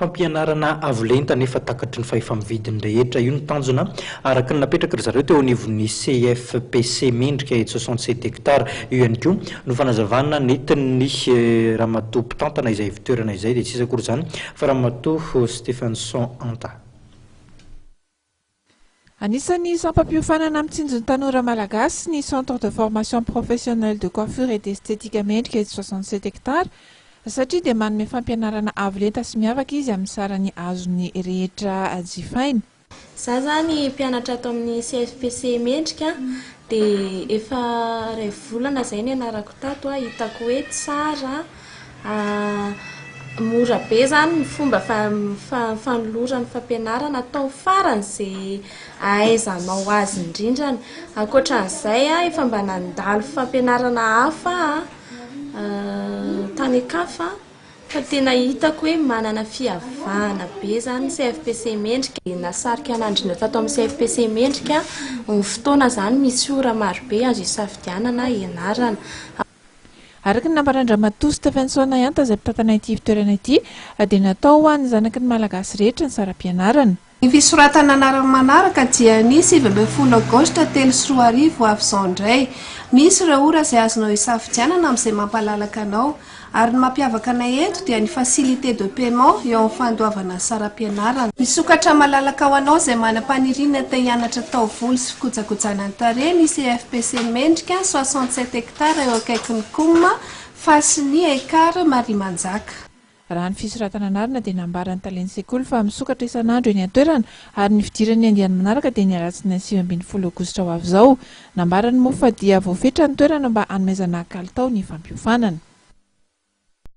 Fampianarana avo lenta nefa takatry ny fahefa-mividin'ny rehetra io ny tanjona araky ny napetraky ry zareo teo anivon'ny CFPC Mendrika 67 hectares io ihany koa no fanazavana nentin'ny ramatoa mpitantana izay ivotoerana izay dia tsisy akory zany fa ramatoa Stephenson Hanta. Anisany sampam-piofanana mitsinjony tanora malagasy ny centre de formation professionnelle de coiffure et d'esthétique Mendrika 67 hectares satria dia manome fampianarana avo lenta sy miavaka izy amin'ny sarany azony rehetra jifaina. Za zany mpianatra ato amin'ny CFPC Mendrika dia efa iray volana zay ny anarako tato hitako hoe tsara mora be zany ny fomba fanolorany fampianarana atao farany izay ahaizanao azy indrindrany. Ankoatran'izay efa mba nandalo fampianarana hafa tany kafa fa tena hitako hoe manana fiavana be zany CFPC Mendrika. Nasarika anandrina tato amin'ny CFPC Mendrika ny fotoana zany misy ora maro be azo isafidianana ianarana. Araky ny nambaran-dRtoa Stephenson Hanta izay mpitantana ity ivotoerana ity dia natao ho an'ny zanaky ny malagasy rehetra ny saram-pianarana. Ny fisoratana manaraka dia ny 20 aogositra 3 avy izao indray. Misy ireo ora izay azonao isafidianana amin'izay mampalalaka anao ary ny mampiavaka anay eto dia ny facilité de paiement eo amin'ny fandoavana saram-pianarana. Misokatra malalaka ho anao izay manam-paniriana te hianatra taovolo sy fikojakojana ny tarehy ny CFPC Mendrika 67 hectares eo akaiky ny Coum fasy ny ekara Marimanjaka. Raha ny fisoratana anarana dia nambaran'ny talenta sekoly fa misokatra isan'andro eny an-toerana ary ny fidirany andiany manaraka dia ny alatsiny 9 aogositra ho avy izao. Nambarany moa fa dia voafetra ny toerana mba hanomezana kalitao ny fampihofanana.